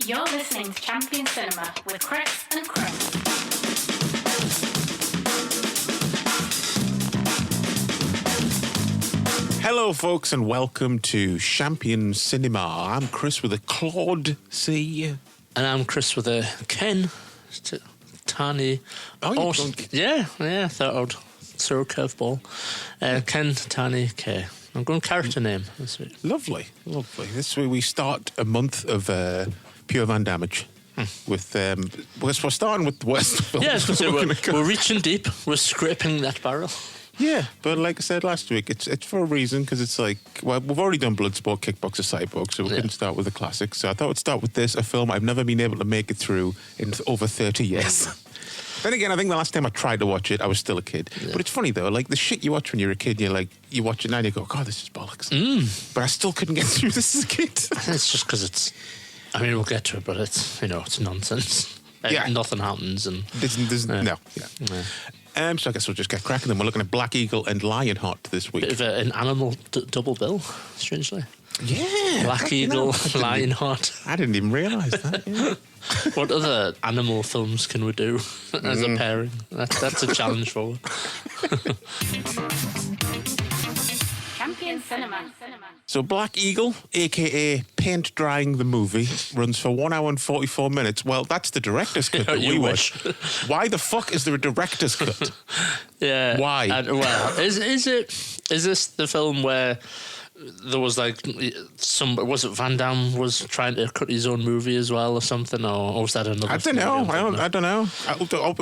You're listening to Champion Cinema with Chris and Chris. Hello, folks, and welcome to Champion Cinema. I'm Chris with a Claude C. And I'm Chris with a Ken. Tani. Oh, yeah, thought I'd throw a curveball. Ken, Tani, K. I'm going character name this week. Lovely. This week we start a month of pure Van Damage. With we're starting with the worst films. Yeah, we're reaching deep. We're scraping that barrel. Yeah, but like I said last week, it's for a reason, because it's like, well, we've already done Bloodsport, Kickboxer, Cyborg, so we couldn't start with the classics. So I thought we'd start with this, a film I've never been able to make it through in over 30 years. Then again, I think the last time I tried to watch it, I was still a kid. Yeah. But it's funny though, like the shit you watch when you're a kid, you watch it now and you go, God, this is bollocks. But I still couldn't get through this as a kid. It's just because we'll get to it, but it's nonsense. Nothing happens, and there's no. So I guess we'll just get cracking then. We're looking at Black Eagle and Lionheart this week. Bit of an animal double bill, strangely. Yeah. Black Eagle, Lionheart. I didn't even realise that. Yeah. What other animal films can we do as a pairing? That's a challenge for Champion Cinema. So Black Eagle, a.k.a. Paint Drying the Movie, runs for 1 hour and 44 minutes. Well, that's the director's cut that we watched. Why the fuck is there a director's cut? Yeah. Why? Is this the film where there was was it Van Damme was trying to cut his own movie as well or something, or was that another? I don't know.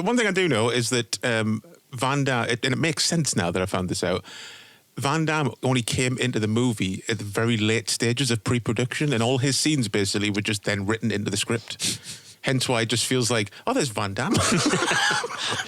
One thing I do know is that Van Damme, and it makes sense now that I found this out, Van Damme only came into the movie at the very late stages of pre-production, and all his scenes basically were just then written into the script. Hence why it just feels like, oh, there's Van Damme.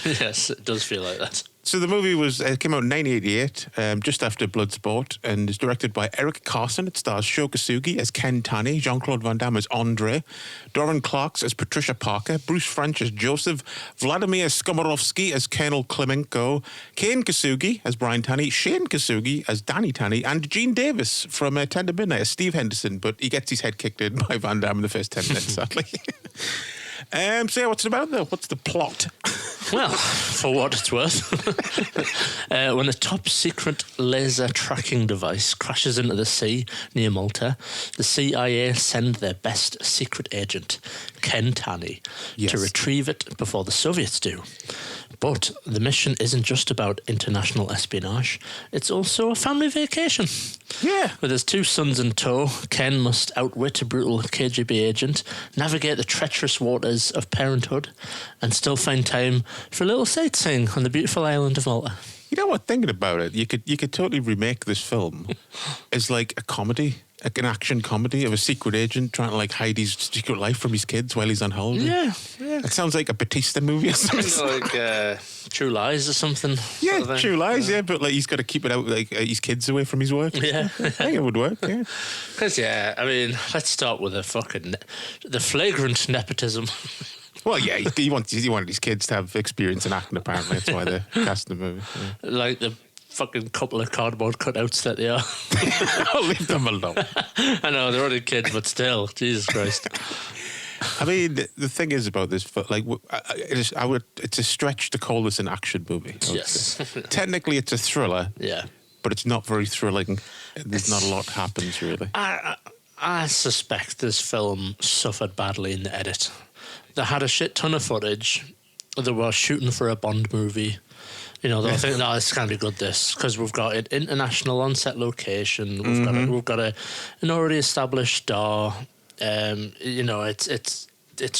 Yes, it does feel like that. So the movie came out in 1988, just after Bloodsport, and is directed by Eric Carson. It stars Sho Kosugi as Ken Tani, Jean-Claude Van Damme as Andre, Doran Clarks as Patricia Parker, Bruce French as Joseph, Vladimir Skomarovsky as Colonel Klemenko, Kane Kosugi as Brian Tani, Shane Kosugi as Danny Tani, and Gene Davis from Tender Midnight as Steve Henderson, but he gets his head kicked in by Van Damme in the first 10 minutes, sadly. So what's it about though? What's the plot? Well, for what it's worth, when a top-secret laser tracking device crashes into the sea near Malta, the CIA send their best secret agent, Ken Tani, to retrieve it before the Soviets do. But the mission isn't just about international espionage, it's also a family vacation. Yeah. With his two sons in tow, Ken must outwit a brutal KGB agent, navigate the treacherous waters of parenthood, and still find time for a little sightseeing on the beautiful island of Malta. You know what, thinking about it, you could totally remake this film as like a comedy, like an action comedy of a secret agent trying to hide his secret life from his kids while he's on holiday. Yeah. It sounds like a Batista movie or something. Like True Lies or something. Yeah, sort of True Lies, but he's got to keep it out, his kids away from his work. Yeah. I think it would work, yeah. Because, let's start with the flagrant nepotism. Well, yeah, he wanted his kids to have experience in acting, apparently. That's why they're casting the movie. Yeah. Like the fucking couple of cardboard cutouts that they are. I'll leave them alone. I know, they're only kids, but still, Jesus Christ. I mean, the thing is about this, it's a stretch to call this an action movie. Yes. Technically, it's a thriller. Yeah. But it's not very thrilling. There's not a lot happens, really. I suspect this film suffered badly in the edit. They had a shit ton of footage. They were shooting for a Bond movie. They were thinking, no, this can't be good, this, because we've got an international on-set location. We've got an already established star. It's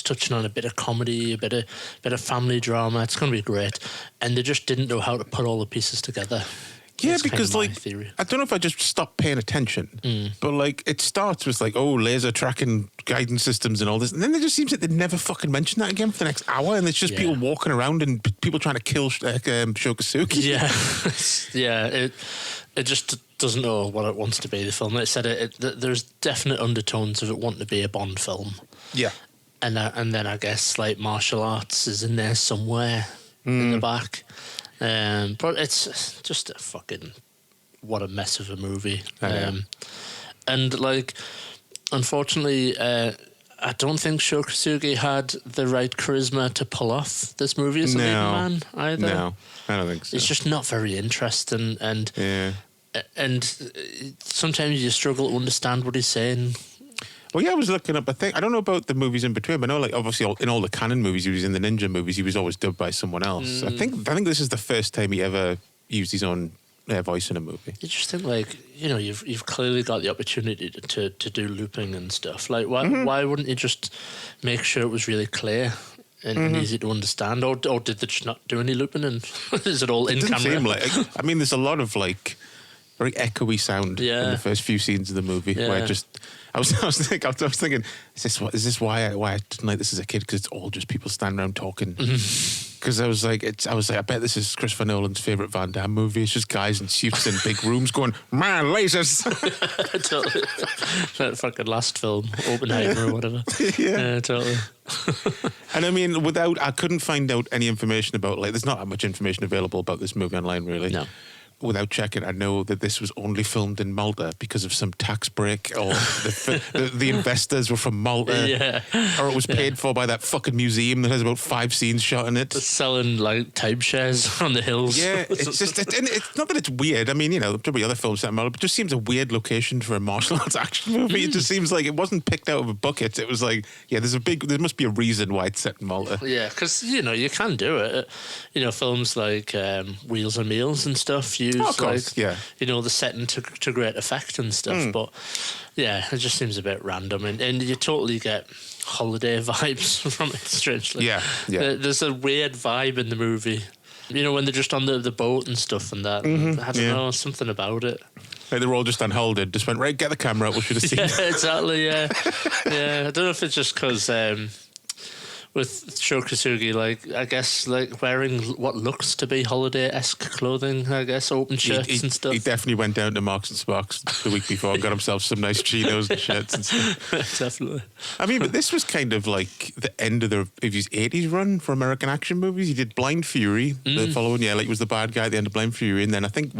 touching on a bit of comedy, a bit of family drama. It's going to be great. And they just didn't know how to put all the pieces together. Yeah, That's because kind of my theory. I don't know if I just stopped paying attention, but it starts with laser tracking guidance systems and all this, and then it just seems like they never fucking mention that again for the next hour, and it's just people walking around and people trying to kill Sho Kosugi. Yeah, it just doesn't know what it wants to be. The film. It said there's definite undertones of it wanting to be a Bond film. Yeah, and then I guess martial arts is in there somewhere in the back. But it's just a fucking, what a mess of a movie. And unfortunately, I don't think Sho Kosugi had the right charisma to pull off this movie as a leading man either. No, I don't think so. It's just not very interesting, and Yeah. sometimes you struggle to understand what he's saying. Well, yeah, I was looking up. I don't know about the movies in between, but I know, like, obviously, in all the canon movies, he was in the ninja movies. He was always dubbed by someone else. I think this is the first time he ever used his own voice in a movie. You just think, like, you know, you've clearly got the opportunity to do looping and stuff. Like, why wouldn't you just make sure it was really clear and easy to understand, or did they just not do any looping? And is it all in Doesn't camera? seem like. I mean, there's a lot of like very echoey sound in the first few scenes of the movie. Where I was thinking, is this why I didn't like this as a kid? Because it's all just people standing around talking. Because I was like, I bet this is Christopher Nolan's favorite Van Damme movie. It's just guys in suits in big rooms going, man, lasers. Totally. That fucking last film, Oppenheimer or whatever. Yeah, totally. And I mean, I couldn't find out any information about, like, there's not that much information available about this movie online, really. No. Without checking, I know that this was only filmed in Malta because of some tax break, or the investors were from Malta, or it was paid for by that fucking museum that has about 5 scenes shot in it. They're selling like timeshares on the hills. Yeah, it's just it's not that it's weird. I mean, you know, probably other films set in Malta, but it just seems a weird location for a martial arts action movie. It just seems like it wasn't picked out of a bucket. It was like, yeah, there must be a reason why it's set in Malta. Yeah, because, you know, you can do it. You know, films like Wheels and Meals and stuff use of course, like, you know, the setting to great effect and stuff. But yeah, it just seems a bit random, and you totally get holiday vibes from it, strangely. Yeah. There's a weird vibe in the movie. You know, when they're just on the boat and stuff and that. I don't know, something about it. Like they were all just on holiday. Just went, right, get the camera out, we should have seen it. Yeah, exactly, yeah. I don't know if it's just because with Sho Kosugi, like, I guess, like, wearing what looks to be holiday-esque clothing, I guess, open shirts and stuff. He definitely went down to Marks and Sparks the week before and got himself some nice chinos and shirts and stuff. Definitely. I mean, but this was kind of like the end of his 80s run for American action movies. He did Blind Fury the following year, like he was the bad guy at the end of Blind Fury, and then I think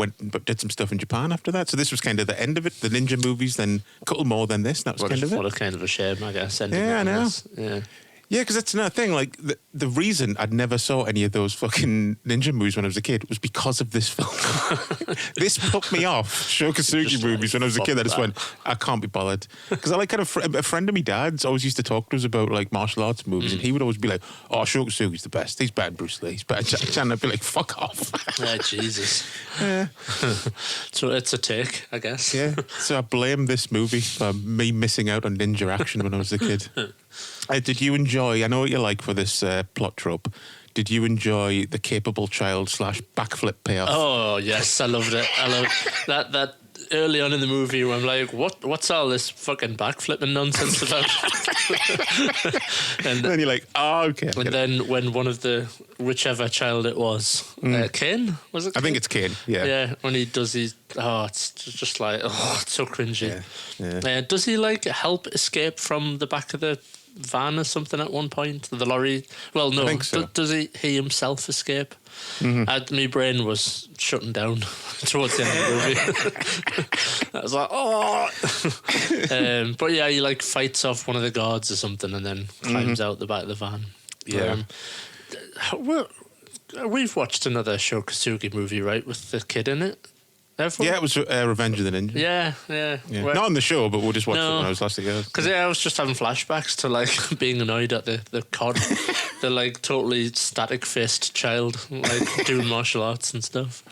did some stuff in Japan after that. So this was kind of the end of it, the ninja movies, then a couple more than this. That was kind of it. What a kind of a shame, I guess. Yeah, I know. Yeah. Yeah, because that's another thing. Like, the reason I'd never saw any of those fucking ninja movies when I was a kid was because of this film. This put me off Sho Kosugi movies when I was a kid. I just went, I can't be bothered. Because I like kind of a friend of my dad's always used to talk to us about like martial arts movies, and he would always be like, "Oh, Sho Kosugi's the best. He's better than Bruce Lee. He's better than Jackie Chan." I'd be like, "Fuck off." Yeah, Jesus. Yeah. So it's a take, I guess. Yeah. So I blame this movie for me missing out on ninja action when I was a kid. Did you enjoy, I know what you like for this plot trope, did you enjoy the capable child / backflip payoff? Oh, yes, I loved it. I love that early on in the movie where I'm like, what's all this fucking backflipping nonsense about? And then you're like, oh, okay. And then when one of the, whichever child it was, Kane, was it? I think it's Kane, yeah. Yeah, when he does his, it's just like, it's so cringy. Yeah. Does he like help escape from the back of the van or something at one point? The lorry? Well, no. I think so. Does he himself escape? My brain was shutting down towards the end of the movie. I was like, but yeah, he like fights off one of the guards or something and then climbs out the back of the van. Yeah. We've watched another Sho Kosugi movie, right, with the kid in it? Yeah, it was Revenge of the Ninja. Yeah. Not on the show, but we'll just watch it when I was last together. Because I was just having flashbacks to like being annoyed at the COD, the like totally static faced child like doing martial arts and stuff.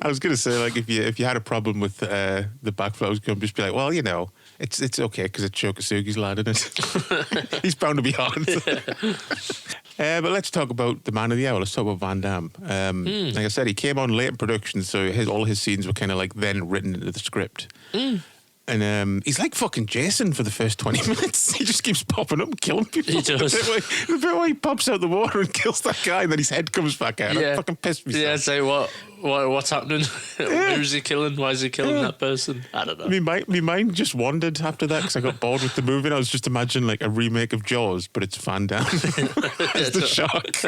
I was gonna say, like, if you had a problem with the backflip, I was gonna just be like, well, you know, it's okay because it's Sho Kosugi's lad, isn't it? He's bound to be hard. But let's talk about the man of the hour. Let's talk about Van Damme. Like I said, he came on late in production, so all his scenes were kind of like then written into the script. And he's like fucking Jason for the first 20 minutes. He just keeps popping up and killing people. He does. The bit where he pops out the water and kills that guy and then his head comes back out. I fucking pissed me. Yeah, say what's happening? Who's he killing? Why is he killing that person? I don't know. My mind just wandered after that because I got bored with the movie and I was just imagining like a remake of Jaws, but it's Van Damme as the shark.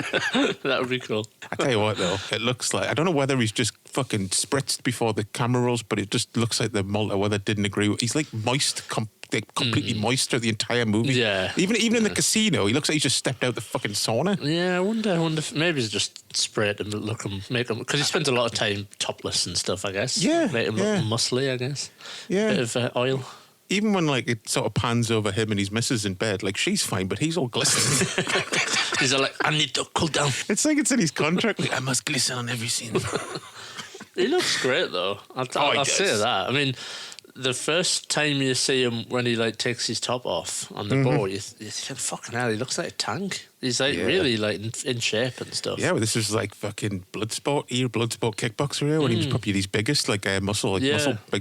That would be cool. I tell you what though, it looks like, I don't know whether he's just fucking spritzed before the camera rolls, but it just looks like the Malta weather didn't agree with. He's like moist they're completely moist through the entire movie. Yeah. Even in the casino, he looks like he just stepped out the fucking sauna. Yeah, I wonder if maybe he's just sprayed him to make him, because he spends a lot of time topless and stuff, I guess. Yeah, Make him look muscly, I guess. Yeah. Bit of oil. Even when like it sort of pans over him and his missus in bed, like she's fine, but he's all glistening. He's like, I need to cool down. It's like it's in his contract. Like, I must glisten on every scene. He looks great though. I'll say that. I mean, the first time you see him when he like takes his top off on the board, you think, fucking hell, he looks like a tank. He's like really like in shape and stuff. Yeah, well, this was like fucking Bloodsport kickboxer here when he was probably his biggest like muscle like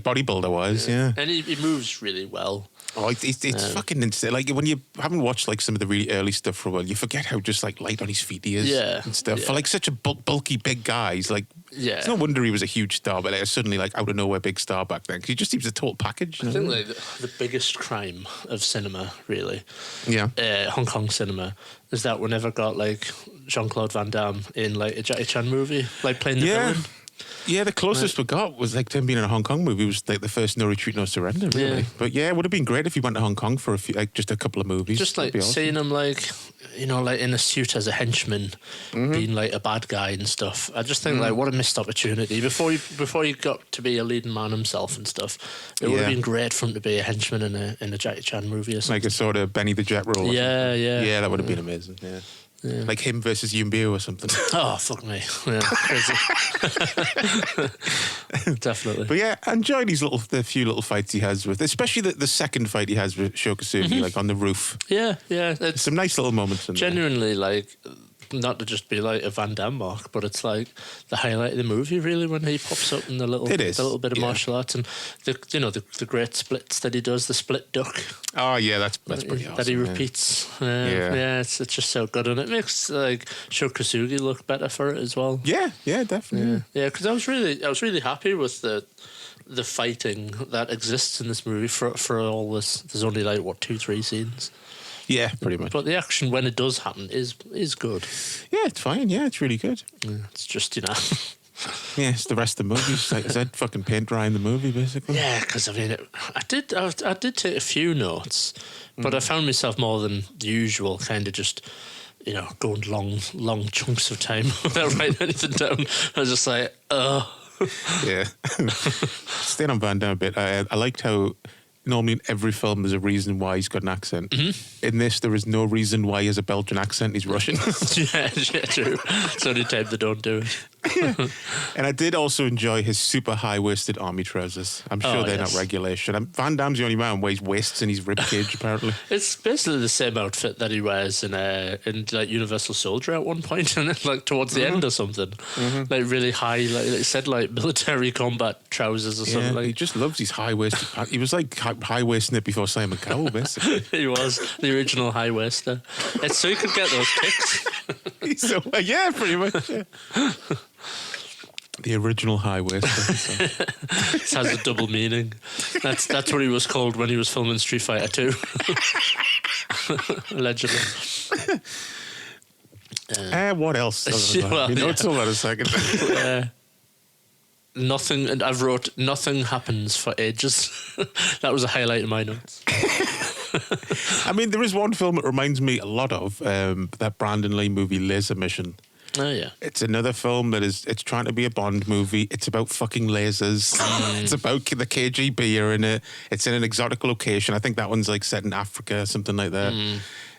bodybuilder wise. Yeah. And he moves really well. Oh, it's fucking insane. Like when you haven't watched like some of the really early stuff for a while, you forget how just like light on his feet he is and stuff. For like such a bulky big guy, he's like, it's no wonder he was a huge star, but suddenly like out of nowhere big star back then because he just seems a total package. I think like the biggest crime of cinema, really, Hong Kong cinema, is that we never got like Jean-Claude Van Damme in like a Jackie Chan movie, like playing the villain. Yeah, the closest we got was like him being in a Hong Kong movie. Was like the first No Retreat, No Surrender, really. Yeah. But yeah, it would have been great if he went to Hong Kong for just a couple of movies. Just like seeing him like, like in a suit as a henchman, being like a bad guy and stuff. I just think like what a missed opportunity. Before he got to be a leading man himself and stuff, it would have been great for him to be a henchman in a Jackie Chan movie or something. Like a sort of Benny the Jet role. Yeah, that would have been amazing. Yeah. Yeah. Like him versus Yuen Biao or something. Oh, fuck me. Yeah, crazy. Definitely. But yeah, I enjoy the few little fights he has with, especially the second fight he has with Shokasugi, like on the roof. Yeah. It's some nice little moments in genuinely, like, not to just be like a Van Damme mark, but it's like the highlight of the movie, really, when he pops up in the little bit of martial arts and the great splits that he does, the split duck. Oh yeah, that's pretty awesome. That he repeats. It's just so good, and it makes like Shokasugi look better for it as well. Yeah, definitely. Yeah, because I was really happy with the fighting that exists in this movie for all this. There's only like 2-3 scenes. Yeah, pretty much. But the action, when it does happen, is good. Yeah, it's fine. Yeah, it's really good. Yeah, it's just, Yeah, it's the rest of the movie. It's like, is that fucking paint dry in the movie, basically? Yeah, because I mean, I did take a few notes, but I found myself more than the usual kind of just, going long chunks of time without writing anything down. I was just like, Yeah. Staying on Van Damme a bit, I liked how normally in every film there's a reason why he's got an accent. In this, there is no reason why he has a Belgian accent. He's Russian. yeah, true. It's the only time they don't do it. And I did also enjoy his super high-waisted army trousers. I'm sure they're not regulation. Van Damme's the only man who wears waists in his ribcage, apparently. It's basically the same outfit that he wears in like Universal Soldier at one point, and then like towards the end or something. Like really high, like it said like military combat trousers or something. Like he just loves his high-waisted pants. He was like high-waisting it before Simon Cowell, basically. He was the original high-waister. It's so he could get those kicks. Yeah, pretty much. Yeah. The original high-waister. It has a double meaning. That's what he was called when he was filming Street Fighter 2. Allegedly. What else? It's all out of second. Nothing, and I've wrote, nothing happens for ages. That was a highlight in my notes. I mean, there is one film that reminds me a lot of that Brandon Lee movie, Laser Mission. Oh, yeah. It's another film it's trying to be a Bond movie. It's about fucking lasers. It's about the KGB are in it. It's in an exotic location. I think that one's like set in Africa, something like that.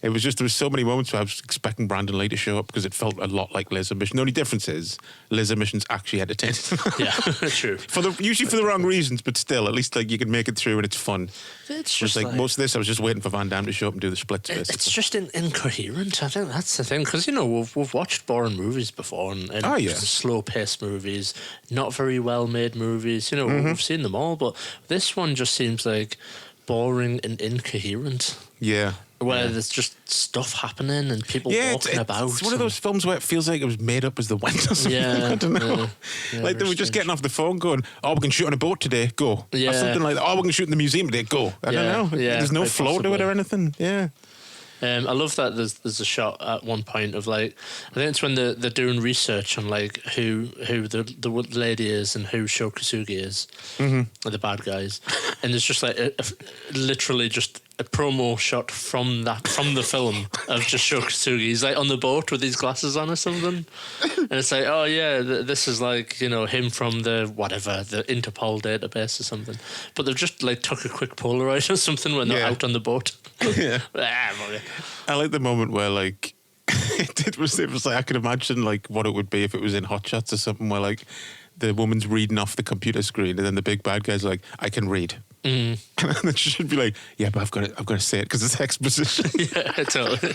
It was just, there was so many moments where I was expecting Brandon Lee to show up because it felt a lot like Laser Mission. The only difference is Laser Mission's actually entertaining. Yeah, true. Usually for the wrong reasons, but still, at least like you can make it through and it's fun. It's just like most of this, I was just waiting for Van Damme to show up and do the splits. It's just incoherent. I think that's the thing, because we've watched boring movies before and slow-paced movies, not very well-made movies. We've seen them all, but this one just seems like boring and incoherent. Yeah. Where there's just stuff happening and people walking about. It's one of those films where it feels like it was made up as the went or something. Yeah, I don't know. Yeah, like they were just getting off the phone going, we can shoot on a boat today, go. Yeah. Or something like that. We can shoot in the museum today, go. I don't know. Yeah, there's no flow to it or anything. Yeah. I love that there's a shot at one point of like, I think it's when they're doing research on like who the lady is and who Sho Kosugi is, the bad guys, and there's just like literally just a promo shot from the film of just Sho Kosugi. He's like on the boat with his glasses on or something, and it's like, oh yeah, this is like, you know, him from the Interpol database or something. But they've just like took a quick Polaroid or something when they're out on the boat. Yeah. I like the moment where like it was like, I could imagine like what it would be if it was in Hot Shots or something, where like the woman's reading off the computer screen and then the big bad guy's like, I can read. And then she should be like, yeah, but I've got to say it because it's exposition. Yeah, totally.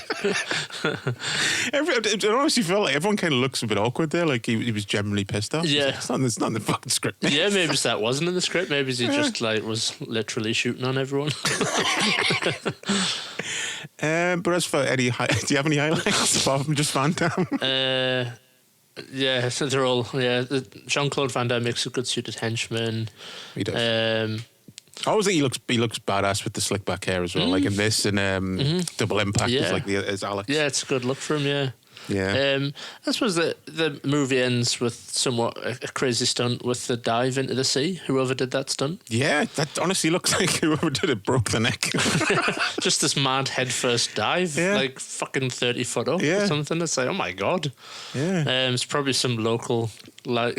It honestly felt like everyone kind of looks a bit awkward there, like he was genuinely pissed off. Yeah. It's not in the fucking script. Yeah, maybe that wasn't in the script. Maybe he just like was literally shooting on everyone. But as for do you have any highlights apart from just Van Damme? Yeah, so they're all, Jean-Claude Van Damme makes a good suited henchman. He does. I always think he looks badass with the slick back hair as well, like in this and Double Impact as Alex. Yeah, it's a good look for him. Yeah. Yeah. I suppose the movie ends with somewhat a crazy stunt with the dive into the sea. Whoever did that stunt. Yeah, that honestly looks like whoever did it broke the neck. Just this mad headfirst dive, like fucking 30 foot up or something. It's like, oh my God. Yeah. It's probably some local lad,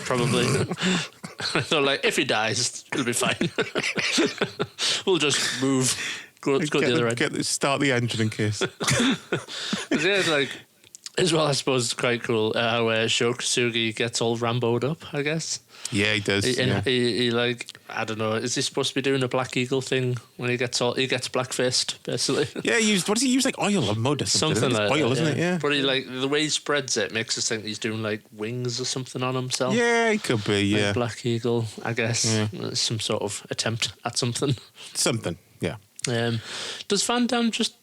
probably. They're like, if he dies, it'll be fine. We'll just move. Go the other end. Start the engine in case. Yeah, like, as well, I suppose it's quite cool how Sho Kosugi gets all Rambo'd up, I guess. Yeah, he does. He like, I don't know, is he supposed to be doing a Black Eagle thing when he gets black-faced, basically? Yeah, what does he use, like oil or mud or something? Something like oil, that, isn't it? Yeah. But he like, the way he spreads it makes us think he's doing like wings or something on himself. Yeah, he could be, yeah. Like Black Eagle, I guess. Yeah. Some sort of attempt at something. Something, yeah. Does Van Damme just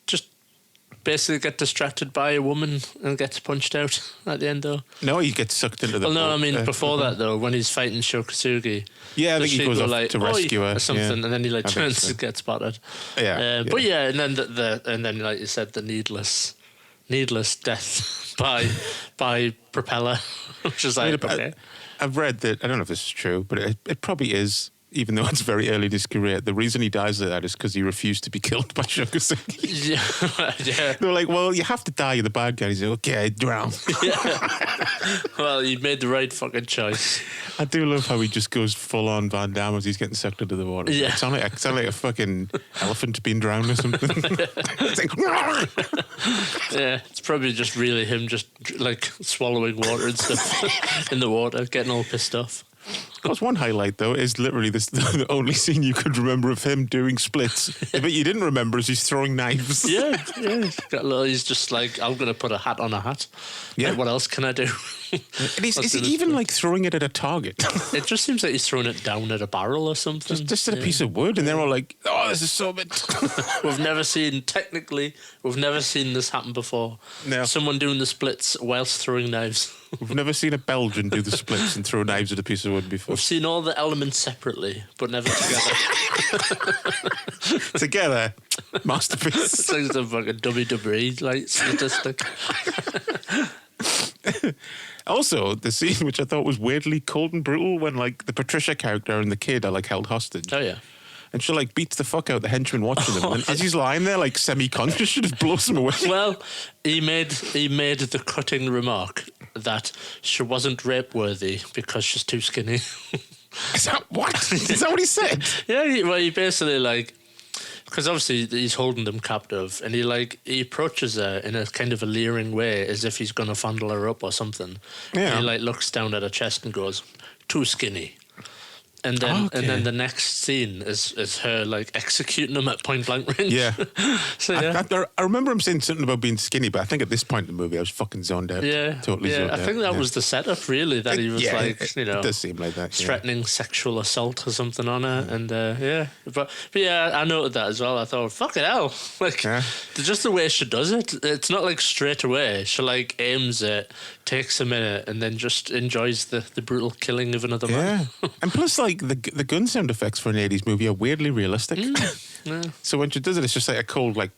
basically get distracted by a woman and gets punched out at the end, though? No, he gets sucked into the boat. I mean, before that, though, when he's fighting Sho Kosugi. Yeah, I think he goes off like, to rescue her. Or something, and then he like turns so. and gets battered. Yeah. But yeah, and then like you said, the needless death by propeller, which is like, okay. I've read that, I don't know if this is true, but it probably is, even though it's very early in his career, the reason he dies like that is because he refused to be killed by Sho Kosugi. Yeah. They were like, well, you have to die, you're the bad guy. He's like, okay, drown. Yeah. Well, you made the right fucking choice. I do love how he just goes full on Van Damme as he's getting sucked into the water. Yeah. It sounds like a fucking elephant being drowned or something. It's like, yeah, it's probably just really him just like swallowing water and stuff in the water, getting all pissed off. Of course, one highlight, though, is literally the only scene you could remember of him doing splits. But you didn't remember is he's throwing knives. Yeah. He's just like, I'm going to put a hat on a hat. Yeah. Like, what else can I do? And is he even like throwing it at a target? It just seems like he's throwing it down at a barrel or something. Just at a piece of wood, and they're all like, oh, this is so bad. We've never seen this happen before. No. Someone doing the splits whilst throwing knives. We've never seen a Belgian do the splits and throw knives at a piece of wood before. We've seen all the elements separately, but never together. Together, masterpiece. It's like some fucking WWE like statistic. Also, the scene which I thought was weirdly cold and brutal when like the Patricia character and the kid are like held hostage. Oh yeah. And she like beats the fuck out the henchman watching them. And as he's lying there like semi-conscious, she just blows him away. Well, he made the cutting remark that she wasn't rape worthy because she's too skinny. Is that what? Is that what he said? Yeah, he basically like, because obviously he's holding them captive, and he approaches her in a kind of a leering way, as if he's going to fondle her up or something. Yeah. And he like looks down at her chest and goes, "Too skinny." And then the next scene is her like executing him at point blank range. Yeah. So yeah. I remember him saying something about being skinny, but I think at this point in the movie I was fucking zoned out. Yeah. Totally zoned out. I think that was the setup, really, that he was it does seem like that. threatening sexual assault or something on her. And But yeah, I noted that as well. I thought, fucking hell. Like, just the way she does it, it's not like straight away. She like aims it, takes a minute, and then just enjoys the brutal killing of another man. And plus, like, the gun sound effects for an 80s movie are weirdly realistic. Yeah. So when she does it, it's just like a cold, like,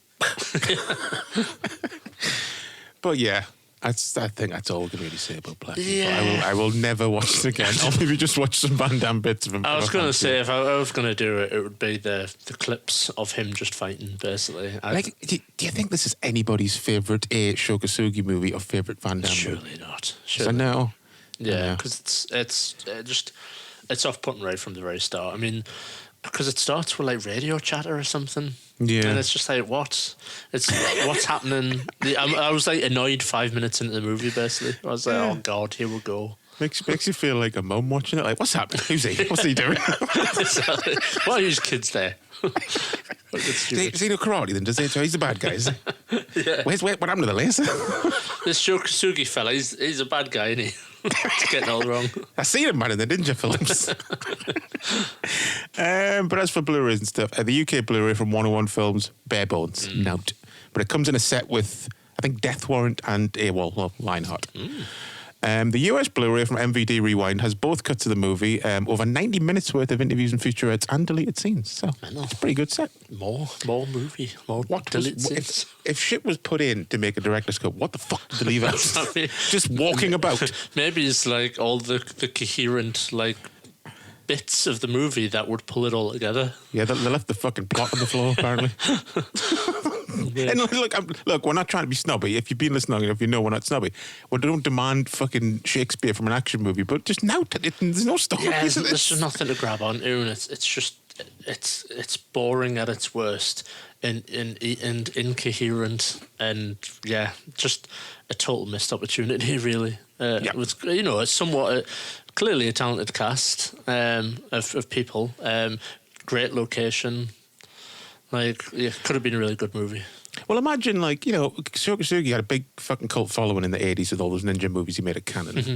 But yeah, I think that's all we can really say about Black Eagle. Yeah. I will never watch it again. Or maybe just watch some Van Damme bits of him. I was going to say, if I was going to do it, it would be the clips of him just fighting, basically. Like, do you think this is anybody's favourite Shokasugi movie or favourite Van Damme movie? Surely not. I know. Yeah, because it's off-putting right from the very start. I mean, because it starts with like radio chatter or something. Yeah. And it's just like, what's happening? I was like annoyed 5 minutes into the movie, basically. I was like, oh God, here we go. Makes you feel like a mum watching it. Like, what's happening? Who's he? What's he doing? Why are these kids there? Does he know karate then? Does he? So he's the bad guy, is he? Yeah. What happened to the laser? This Shokasugi fella, he's a bad guy, isn't he? He's getting all wrong. I seen him, man, in the ninja films. But as for Blu-rays and stuff, the UK Blu-ray from 101 Films, bare bones, nout. But it comes in a set with, I think, Death Warrant and AWOL, Lionheart. The US Blu-ray from MVD Rewind has both cuts of the movie, over 90 minutes worth of interviews and featurettes and deleted scenes. So it's a pretty good set. More movie, more deleted scenes. If shit was put in to make a director's cut, what the fuck did they leave out? I mean, just walking about. Maybe it's like all the coherent like bits of the movie that would pull it all together. Yeah, they left the fucking plot on the floor, apparently. Yeah. And look, we're not trying to be snobby. If you've been listening, if you know we're not snobby, we don't demand fucking Shakespeare from an action movie, but just now, there's no story. Yeah, there's just nothing to grab onto, and it's just it's boring at its worst and incoherent, and yeah, just a total missed opportunity, really. With it's somewhat clearly a talented cast of people, great location. Like, yeah, could have been a really good movie. Well, imagine, Shokasugi had a big fucking cult following in the 80s with all those ninja movies he made at Canon. Mm-hmm.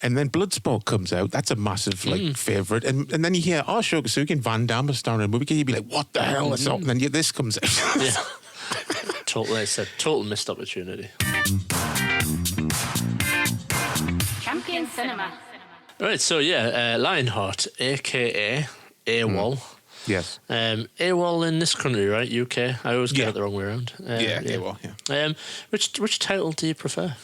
And then Bloodsport comes out. That's a massive, favourite. And then you hear, Shokasugi and Van Damme are starring in a movie. You'd be like, what the hell is up? And then this comes out. Yeah. Totally. It's a total missed opportunity. Champion Cinema. Right, so Lionheart, a.k.a. AWOL. Yes. AWOL in this country, right? UK. I always get it the wrong way around. AWOL, yeah. Which title do you prefer?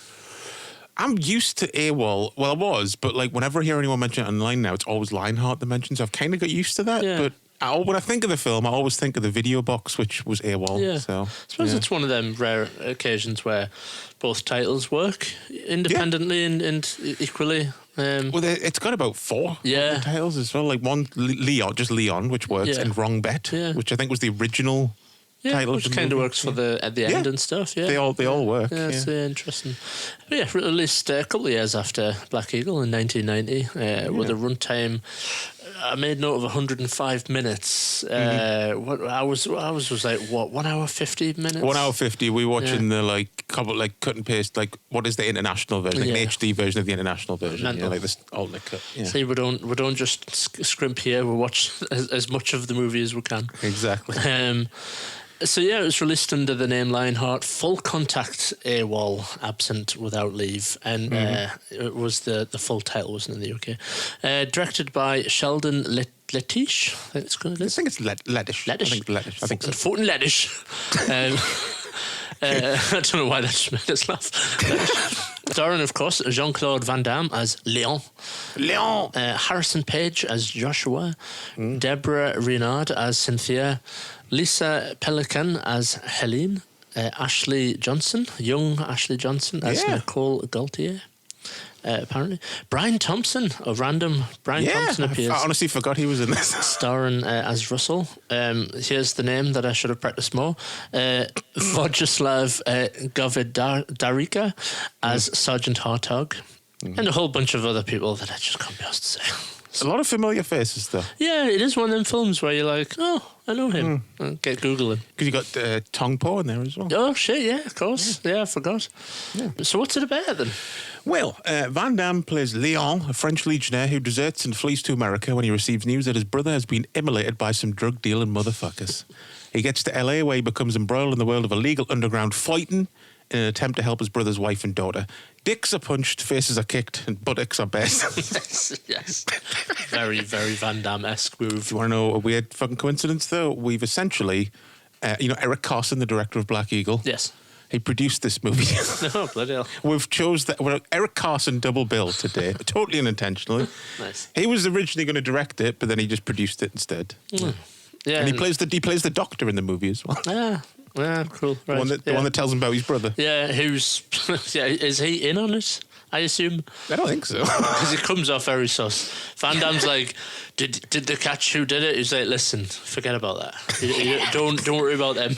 I'm used to AWOL. Well, I was, but whenever I hear anyone mention it online now, it's always Lionheart that mentions. I've kind of got used to that. Yeah. But when I think of the film, I always think of the video box, which was AWOL. Yeah. So, I suppose it's one of them rare occasions where both titles work independently and equally. Well, it's got about 4 titles as well. One, Leon, which works, and Wrong Bet, which I think was the original title. Which kind of works for at the end and stuff. Yeah, they all work. Yeah, it's interesting. But released a couple of years after Black Eagle in 1990, with a runtime. I made note of 105 minutes. What hours was like? What 1 hour 50 minutes? 1 hour 50. We watching the cut and paste. What is the international version? An HD version of the international version. This alternate cut. Yeah. See, we don't just scrimp here. We watch as much of the movie as we can. Exactly. So it was released under the name Lionheart, Full Contact AWOL, Absent Without Leave, and it was the full title, wasn't in the UK. Directed by Sheldon Lettish, I think it's called. I think it's Lettish. Lettish. I think Lettish. I think so. Fucking Lettish. I don't know why that just made us laugh. Starring, of course, Jean-Claude Van Damme as Leon. Harrison Page as Joshua. Deborah Reynard as Cynthia. Lisa Pelican as Helene. Ashley Johnson, young Ashley Johnson as Nicole Gaultier. Apparently, Brian Thompson of Random. Thompson appears. I honestly forgot he was in this. Starring as Russell. Here's the name that I should have practiced more. Vojislav Govedarika as Sergeant Hartog. And a whole bunch of other people that I just can't be asked to say. A lot of familiar faces, though. Yeah, it is one of them films where you're like, oh, I know him. Get Googling. Because you got Tong Po in there as well. Oh, shit, yeah, of course. Yeah, I forgot. Yeah. So what's it about, then? Well, Van Damme plays Leon, a French legionnaire who deserts and flees to America when he receives news that his brother has been immolated by some drug-dealing motherfuckers. He gets to LA where he becomes embroiled in the world of illegal underground fighting in an attempt to help his brother's wife and daughter. Dicks are punched, faces are kicked, and buttocks are bare. yes. Very, very Van Damme-esque move. You want to know a weird fucking coincidence, though? We've essentially Eric Carson, the director of Black Eagle. Yes. He produced this movie. Oh, bloody hell. We've chose that. Well, Eric Carson double bill today, totally unintentionally. Nice. He was originally going to direct it, but then he just produced it instead. Mm. Yeah. And he plays the doctor in the movie as well. Yeah, cool. Right. The one that tells him about his brother. Yeah, who's... yeah, is he in on it, I assume? I don't think so. Because it comes off very sus. Van Damme's like, did they catch who did it? He's like, listen, forget about that. Don't worry about them.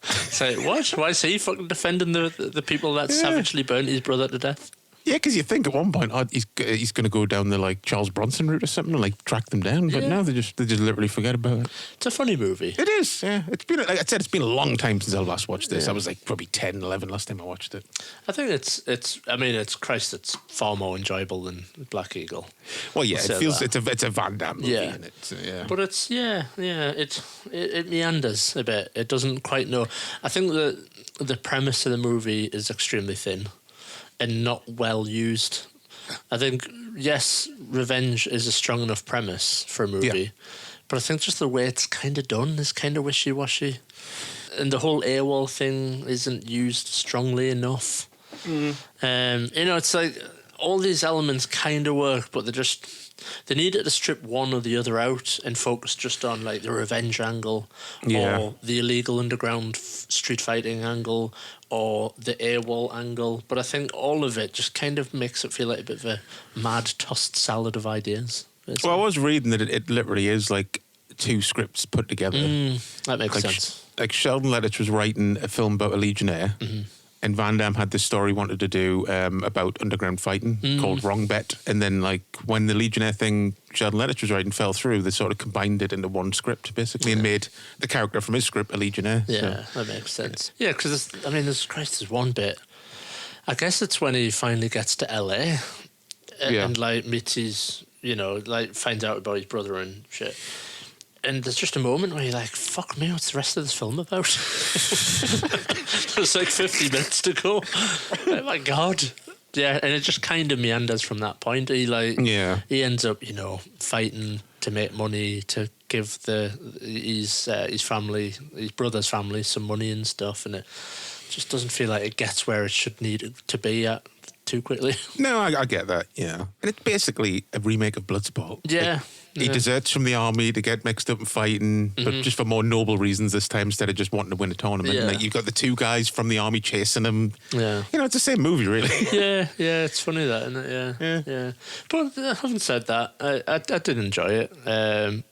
It's like, what? Why is he fucking defending the people that savagely burnt his brother to death? Yeah, because you think at one point he's going to go down the like Charles Bronson route or something and like track them down, but no, they just literally forget about it. It's a funny movie. It is. Yeah, it's been, like I said, it's been a long time since I last watched this. I was like probably 10, 11 last time I watched it. I think it's it's far more enjoyable than Black Eagle. Well, yeah, it feels it's a Van Damme movie, Yeah. isn't it? So, yeah. But it's it meanders a bit. It doesn't quite know. I think the premise of the movie is extremely thin and not well used. I think, yes, revenge is a strong enough premise for a movie, but I think just the way it's kind of done is kind of wishy-washy. And the whole AWOL thing isn't used strongly enough. It's like all these elements kind of work, but they needed to strip one or the other out and focus just on like the revenge angle or the illegal underground street fighting angle or the AWOL angle. But I think all of it just kind of makes it feel like a bit of a mad tossed salad of ideas. Basically. Well, I was reading that it literally is like two scripts put together. That makes sense. Like Sheldon Lettich was writing a film about a Legionnaire. And Van Damme had this story he wanted to do about underground fighting called Wrong Bet. And then, like, when the Legionnaire thing Sheldon Lettich was writing fell through, they sort of combined it into one script, basically, and made the character from his script a Legionnaire. Yeah, that makes sense. Yeah, because, there's one bit. I guess it's when he finally gets to LA and, like, meets his, finds out about his brother and shit. And there's just a moment where you're like, fuck me, what's the rest of this film about? There's like 50 minutes to go. Oh my God. Yeah, and it just kind of meanders from that point. He ends up, fighting to make money, to give his family, his brother's family, some money and stuff, and it just doesn't feel like it gets where it should need to be at too quickly. No, I get that, yeah. And it's basically a remake of Bloodsport. Yeah. He deserts from the army to get mixed up in fighting, but just for more noble reasons this time, instead of just wanting to win a tournament. Yeah. Like, you've got the two guys from the army chasing him. Yeah. It's the same movie, really. Yeah, it's funny that, isn't it? Yeah. But having said that, I did enjoy it.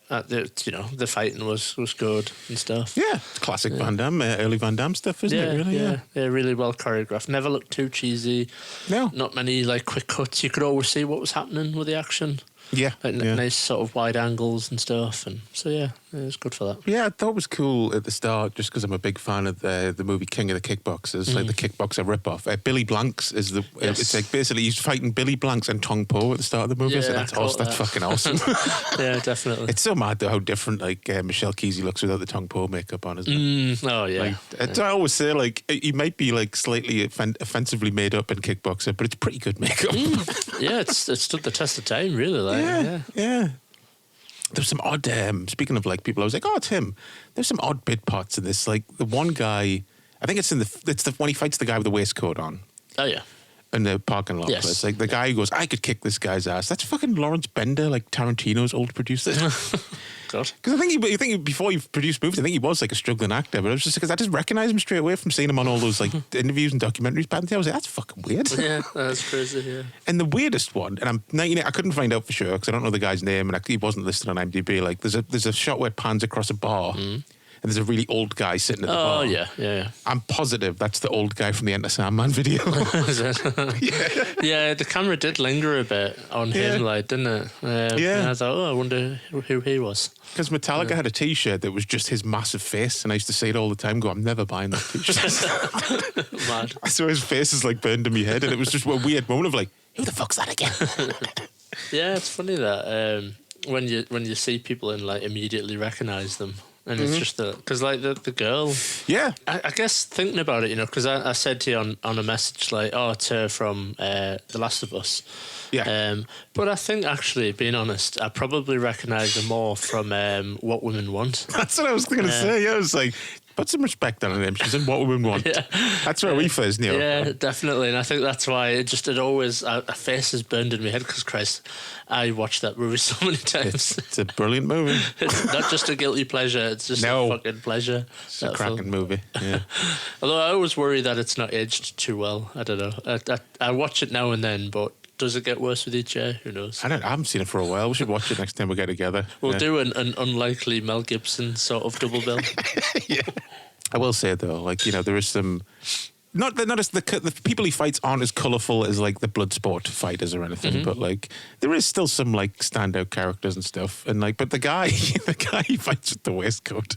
The fighting was good and stuff. Yeah, it's classic Van Damme, early Van Damme stuff, isn't it, really? Yeah, really well choreographed. Never looked too cheesy. No. Not many, like, quick cuts. You could always see what was happening with the action. Yeah. Like, nice sort of wide angles and stuff. And so, it was good for that. Yeah, I thought it was cool at the start, just because I'm a big fan of the movie King of the Kickboxers, like the Kickboxer ripoff. Billy Blanks is it's like basically he's fighting Billy Blanks and Tong Po at the start of the movie. Yeah, So that's awesome. That's fucking awesome. Yeah, definitely. It's so mad though how different like Michelle Keezy looks without the Tong Po makeup on, isn't it? Oh yeah. I always say like he might be like slightly offensively made up in Kickboxer, but it's pretty good makeup. Yeah, it stood the test of time, really. Like, yeah. There's some odd. Speaking of like people, I was like, oh, it's him. There's some odd bit parts in this. Like the one guy, I think it's the when he fights the guy with the waistcoat on. Oh yeah. In the parking lot. Yes. It's like the guy who goes, I could kick this guy's ass. That's fucking Lawrence Bender, like Tarantino's old producer. God. Because I think before he produced movies, I think he was like a struggling actor. But I was just because I just recognized him straight away from seeing him on all those like interviews and documentaries back then. I was like, that's fucking weird. Yeah, that's crazy. Yeah. And the weirdest one, and I'm 99, I couldn't find out for sure because I don't know the guy's name, and he wasn't listed on IMDb. Like there's a shot where it pans across a bar. And there's a really old guy sitting at the bar. Oh, yeah. I'm positive that's the old guy from the Enter Sandman video. Is it? Yeah, the camera did linger a bit on him, like, didn't it? And I thought, I wonder who he was. Because Metallica had a T-shirt that was just his massive face, and I used to say it all the time, I'm never buying that T-shirt. Mad. So his face is like burned in my head, and it was just a weird moment of like, who the fuck's that again? Yeah, it's funny that when you see people and like immediately recognise them. And it's just because like the girl, I guess thinking about it, because I said to you on a message like, oh, it's her from The Last of Us, but I think actually, being honest, I probably recognise her more from What Women Want. That's what I was going to say. Yeah, I was like, Put some respect on her name. She's in What Women Want. Yeah. That's where we first knew her. Yeah, definitely. And I think that's why it always, a face is burned in my head because, Christ, I watched that movie so many times. It's a brilliant movie. It's not just a guilty pleasure, it's just No. a fucking pleasure. It's a cracking movie. Yeah. Although I always worry that it's not aged too well. I don't know. I watch it now and then, but does it get worse with each year? Who knows? I haven't seen it for a while. We should watch it next time we get together. We'll Yeah. do an unlikely Mel Gibson sort of double bill. I will say though, like, you know, there is some not as the people he fights aren't as colourful as like the Bloodsport fighters or anything, but like there is still some like standout characters and stuff. And like, but the guy he fights with the waistcoat,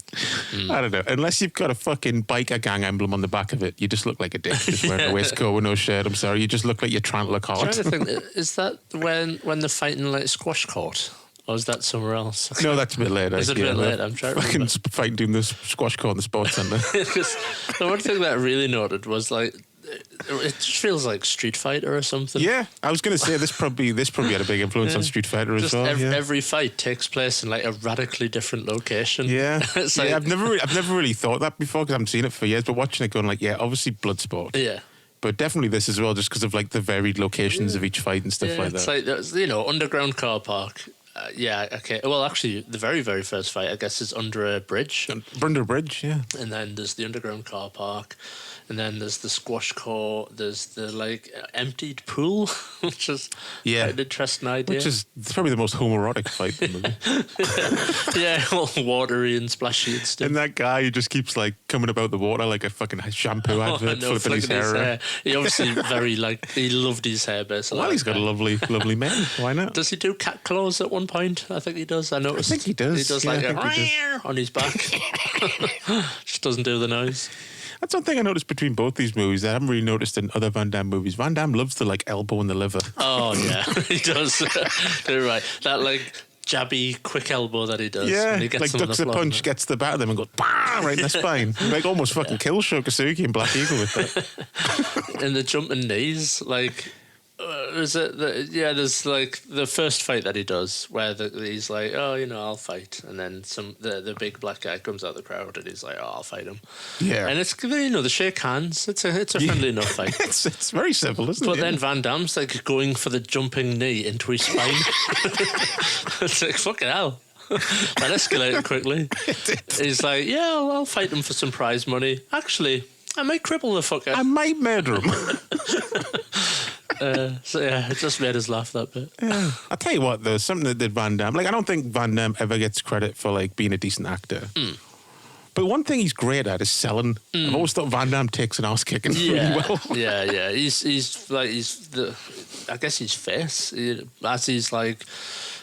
I don't know. Unless you've got a fucking biker gang emblem on the back of it, you just look like a dick just wearing a waistcoat with no shirt. I'm sorry, you just look like you're trying to look I'm hot. trying to think, is that when they're fighting like a squash court? Or is that somewhere else? No, that's a bit later. Is it a bit later? I'm trying to fucking remember. fighting doing this squash court in the sports centre. Because the one thing that I really noted was like it just feels like Street Fighter or something. Yeah, I was going to say this probably had a big influence on Street Fighter as Just well. every fight takes place in like a radically different location. Yeah, It's like- I've never really thought that before because I haven't seen it for years. But watching it, going like, yeah, obviously Bloodsport, Yeah. but definitely this as well, just because of like the varied locations of each fight and stuff Yeah, like it's that. like there's, underground car park. Yeah, okay. Well, actually, the very, very first fight, I guess, is under a bridge. Under Bridge, yeah. And then there's the underground car park. And then there's the squash court. There's the, like, emptied pool, which is quite an interesting idea. Which is probably the most homoerotic fight in the movie. Yeah, all watery and splashy and stuff. And that guy who just keeps like coming about the water like a fucking shampoo advert, I know, flipping his hair around. He obviously he loved his hair, basically. Well, he's got a lovely man. Why not? Does he do cat claws at one point? I think he does. I noticed. I think he does. He does Yeah, like I think he a on his back. Just doesn't do the noise. That's one thing I noticed between both these movies that I haven't really noticed in other Van Damme movies. Van Damme loves the like elbow in the liver. Oh yeah, he does. You're right. That like jabby quick elbow that he does. Yeah, when he gets like them on ducks the a floor. punch, gets the bat of them and goes bah, right in the spine. Like almost fucking kills Shokasugi and Black Eagle with that. And the jumping knees, like. Is it? There's like the first fight that he does where he's like, oh, I'll fight, and then the big black guy comes out of the crowd and he's like, oh, I'll fight him. Yeah, and it's they shake hands. It's a friendly enough fight. it's very simple, isn't it? But then Van Damme's like going for the jumping knee into his spine. It's like fucking hell. That escalated quickly. He's like, yeah, I'll fight him for some prize money. Actually, I might cripple the fucker. I might murder him. So yeah, it just made us laugh that bit. Yeah. I'll tell you what, though, something that did Van Damme. Like, I don't think Van Damme ever gets credit for like being a decent actor. But one thing he's great at is selling. I've always thought Van Damme takes an ass kicking really well. yeah. I guess his face as he's like.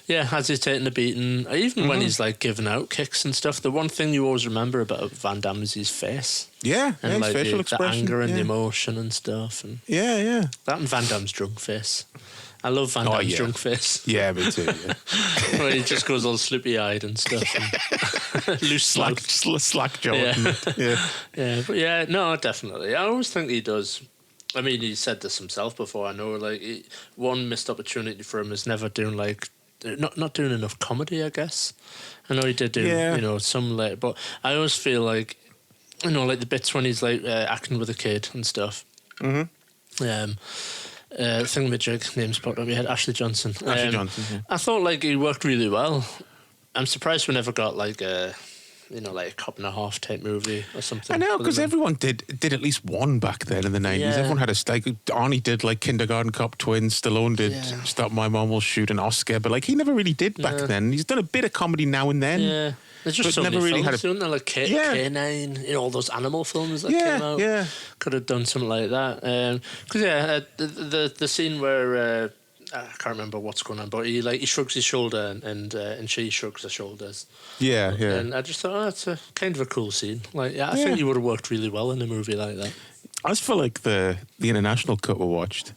Yeah, as he's taking the beating, even when he's like giving out kicks and stuff, the one thing you always remember about Van Damme is his face. Yeah, And his like facial the expression. anger and yeah. the emotion and stuff. And Yeah. that and Van Damme's drunk face. I love Van Damme's yeah. drunk face. Yeah, me too. Yeah. Where he just goes all sleepy-eyed and stuff. And loose Slack jaw. Yeah. Yeah. But yeah, no, definitely. I always think he does. I mean, he said this himself before. I know, like, one missed opportunity for him is never doing, like, not doing enough comedy, I guess. I know he did do, some late, but I always feel like, like the bits when he's like acting with a kid and stuff. Thingamajig, name's popped up my head, Ashley Johnson. Ashley Johnson, yeah. I thought like he worked really well. I'm surprised we never got like a cop and a half type movie or something. I know, because everyone did at least one back then in the 90s. Yeah. Everyone had a like Arnie did like Kindergarten Cop Twins, Stallone did Stop My Mom Will Shoot, and Oscar, but like he never really did back then. He's done a bit of comedy now and then. Yeah. There's just But so never many really films, had a- aren't there? Like K9, all those animal films that came out. Yeah. Could have done something like that. Because the scene where I can't remember what's going on, but he shrugs his shoulder and she shrugs her shoulders. Yeah. And I just thought, it's a kind of a cool scene. Like, I think he would have worked really well in a movie like that. As for like the international cut we watched,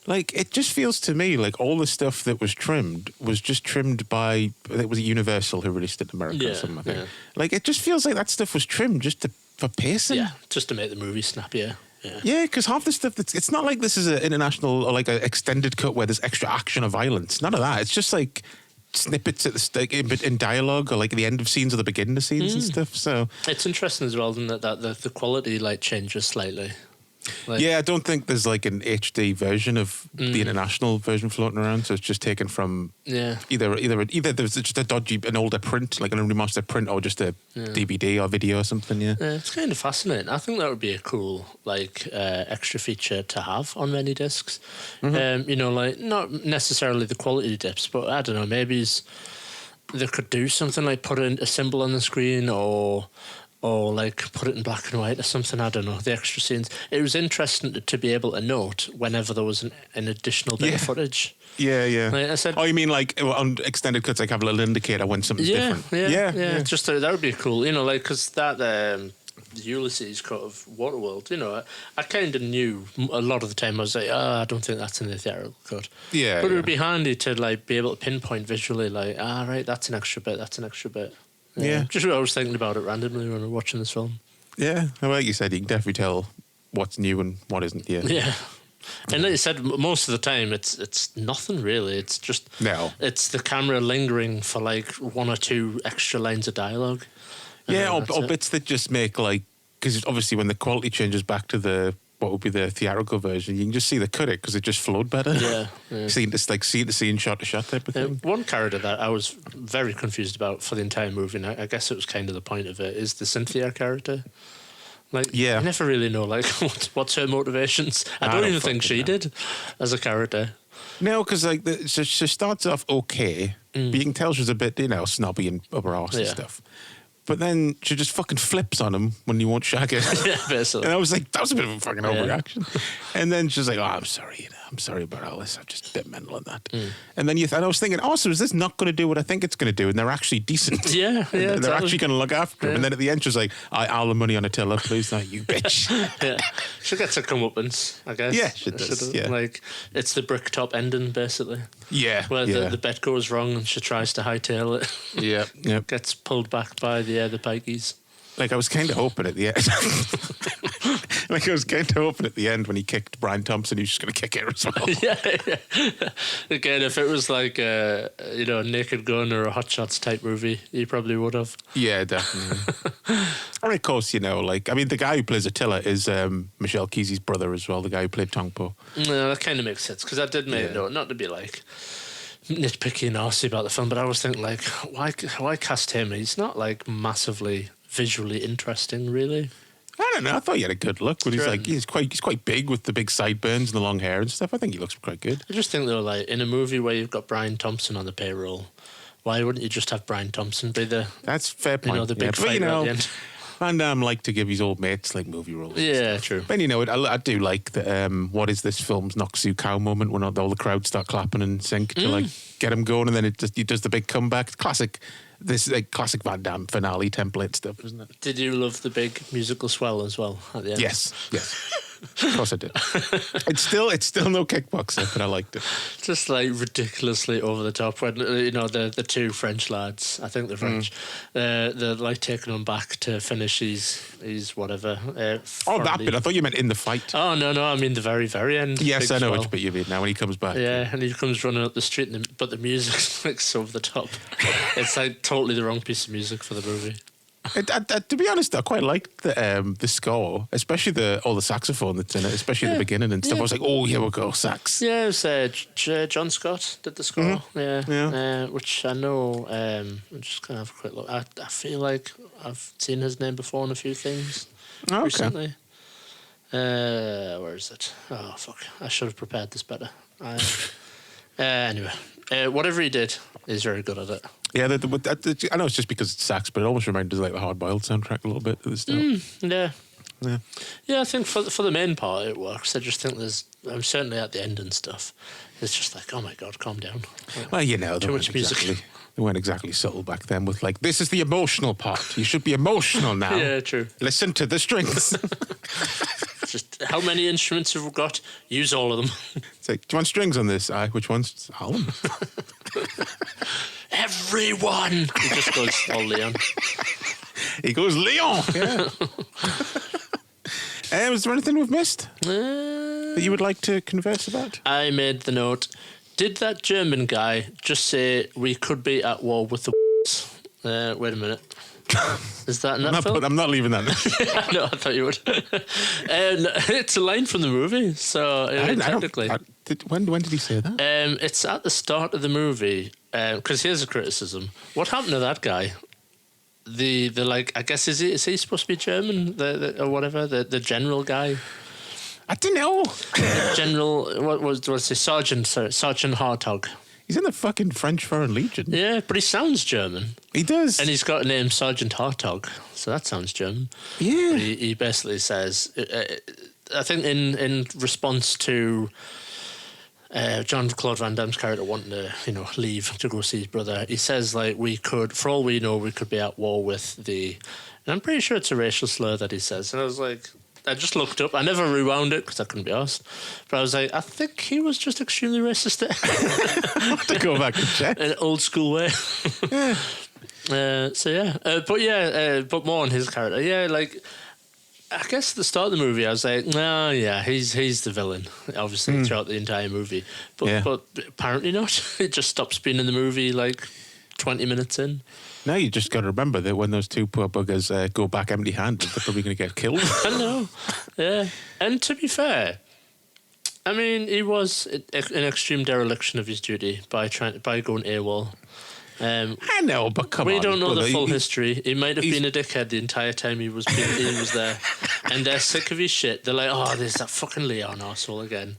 like it just feels to me like all the stuff that was trimmed was just trimmed by, it was Universal who released it in America or something, I think. Yeah. Like it just feels like that stuff was trimmed just for pacing. Yeah, just to make the movie snappier. Yeah. Yeah, because half the stuff it's not like this is an international or like an extended cut where there's extra action or violence. None of that. It's just like snippets at in dialogue or like the end of scenes or the beginning of scenes and stuff. So It's interesting as well, isn't it, that the quality like changes slightly. Like, yeah, I don't think there's like an HD version of the international version floating around. So it's just taken from either there's just an older print, like an remastered print, or just a DVD or video or something. Yeah, it's kind of fascinating. I think that would be a cool like extra feature to have on many discs. You know, like not necessarily the quality dips, but I don't know, maybe they could do something like put a symbol on the screen or like put it in black and white or something. I don't know, the extra scenes. It was interesting to be able to note whenever there was an additional bit of footage. Yeah. Like I said, oh, you mean like on extended cuts, like have a little indicator when something's different? Yeah. Just that would be cool, you know, like because that Ulysses cut of Waterworld, you know, I kind of knew a lot of the time. I was like, I don't think that's in the theatrical cut. Yeah, but it would be handy to like be able to pinpoint visually, like, right, that's an extra bit. That's an extra bit. Yeah. Just what I was thinking about it randomly when we were watching this film. Yeah, like you said, you can definitely tell what's new and what isn't. Yeah. And like you said, most of the time it's nothing really. It's just it's the camera lingering for like one or two extra lines of dialogue. Yeah, or bits that just make like, because obviously when the quality changes back to what would be the theatrical version, you can just see the cut it because it just flowed better. Yeah. Scene to scene, shot to shot type of thing. One character that I was very confused about for the entire movie, and I guess it was kind of the point of it, is the Cynthia character. Like, I never really know like what's her motivations. I don't even think she did as a character. No, because like she starts off okay, but you can tell she's a bit, you know, snobby and upper arse and stuff. But then she just fucking flips on him when he won't shag her. Yeah, basically. And I was like, that was a bit of a fucking overreaction. And then she's like, I'm sorry, I'm sorry about all this. I'm just a bit mental on that. And then and I was thinking, so is this not going to do what I think it's going to do? And they're actually decent. Yeah, and they're actually going to look after him. And then at the end, she's like, all the money on a tiller, please. Not you, bitch. She gets a comeuppance, I guess. Yeah, she does. Yeah. Like, it's the brick top ending, basically. Yeah. Where the bet goes wrong and she tries to hightail it. Yeah. Gets pulled back by the pikeys. Like, I was kind of hoping at the end. When he kicked Brian Thompson, he was just going to kick her as well. Yeah. Again, if it was like a Naked Gun or a Hot Shots type movie, he probably would have. Yeah, definitely. And of course, the guy who plays Attila is Michelle Kesey's brother as well, the guy who played Tongpo. No, that kind of makes sense, because I did make a note, not to be like nitpicky and arsey about the film, but I was thinking like, why cast him? He's not like massively visually interesting, really. I don't know. I thought he had a good look, but he's quite big with the big sideburns and the long hair and stuff. I think he looks quite good. I just think though, like in a movie where you've got Brian Thompson on the payroll, why wouldn't you just have Brian Thompson be That's fair point. The big fighter at the end. Van Damme liked to give his old mates like movie roles. Yeah, true. But I do like the what is this film's Noxu Cow moment when all the crowd start clapping and sync to like get him going, and then he does the big comeback. Classic Van Damme finale template stuff, isn't it? Did you love the big musical swell as well at the end? Yes. Of course I did. It's still no kickboxer, but I liked it. Just like ridiculously over the top when the two French lads, I think they're French, they're like taking him back to finish his whatever. That bit. I thought you meant in the fight. Oh no, I mean the very very end. Yes, I know which bit you mean now when he comes back. Yeah, and he comes running up the street, but the music's like so over the top. It's like totally the wrong piece of music for the movie. To be honest, I quite liked the score, especially all the saxophone that's in it, especially at the beginning and stuff. I was like, oh, here we go, sax. Yeah, it was John Scott did the score. Yeah. Which I know. I'm just gonna have a quick look. I feel like I've seen his name before in a few things recently. Where is it? Oh fuck! I should have prepared this better. Anyway, whatever he did, he's very good at it. Yeah, I know it's just because it's sax, but it almost reminds us of like the Hard Boiled soundtrack a little bit at the start. Yeah. I think for the main part it works. I just think I'm certainly at the end and stuff. It's just like, oh my god, calm down. Well, too much music. They weren't exactly subtle back then with like, this is the emotional part. You should be emotional now. Yeah, true. Listen to the strings. Just how many instruments have we got? Use all of them. It's like, do you want strings on this? Which ones? All of them. Everyone. He just goes all Leon. He goes Leon. Yeah. Was there anything we've missed that you would like to converse about? I made the note. Did that German guy just say we could be at war with the wait a minute. Is that in that film? I'm not leaving that. No, I thought you would. It's a line from the movie, so technically. When did he say that? It's at the start of the movie, because here's a criticism. What happened to that guy? The like, I guess, is he supposed to be German? Or whatever, the general guy? I don't know. General, what was he? Sergeant Hartog. He's in the fucking French Foreign Legion. Yeah, but he sounds German. He does. And he's got a name, Sergeant Hartog, so that sounds German. Yeah. But he basically says, I think in response to Jean-Claude Van Damme's character wanting to, leave to go see his brother, he says, like, we could, for all we know, we could be at war with the... And I'm pretty sure it's a racial slur that he says. And I was like... I just looked up. I never rewound it because I couldn't be asked. But I was like, I think he was just extremely racist there. I have to go back and check. In an old school way. Yeah. But more on his character. Yeah, like, I guess at the start of the movie, I was like, no, yeah, he's the villain, obviously, throughout the entire movie. But apparently not. It just stops being in the movie, like, 20 minutes in. Now you just got to remember that when those two poor buggers go back empty-handed, they're probably going to get killed. I know, yeah. And to be fair, I mean, he was an extreme dereliction of his duty by going AWOL. I know, but come on. We don't know the full history. He might have been a dickhead the entire time he was there. And they're sick of his shit. They're like, oh, there's that fucking Leon arsehole again.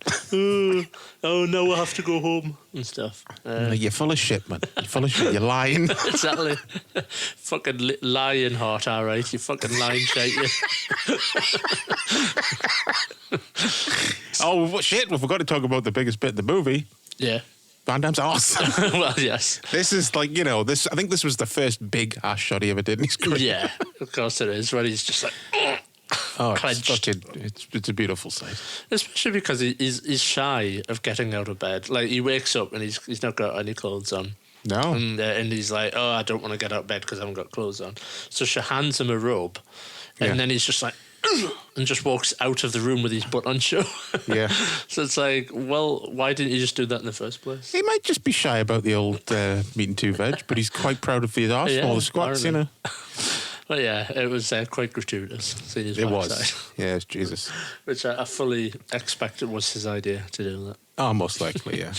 Oh, now we'll have to go home and stuff. You're full of shit, man. You're full of shit. You're lying. Exactly. Fucking Lionheart, all right. You fucking lying shite, you. Oh, shit. We forgot to talk about the biggest bit in the movie. Yeah. Van Damme's arse. Well, yes. This is like, I think this was the first big ass shot he ever did in his career. Yeah, of course it is. Where he's just like, it's a beautiful sight. Especially because he's shy of getting out of bed. Like, he wakes up and he's not got any clothes on. No. And he's like, oh, I don't want to get out of bed because I haven't got clothes on. So she hands him a robe. And then he's just like, and just walks out of the room with his butt on show. Yeah. So it's like, well, why didn't you just do that in the first place? He might just be shy about the old meat and two veg, but he's quite proud of his arse, all the squats, Well, yeah, it was quite gratuitous. It was. Yes, Jesus. Which I fully expected was his idea to do that. Oh, most likely, yeah.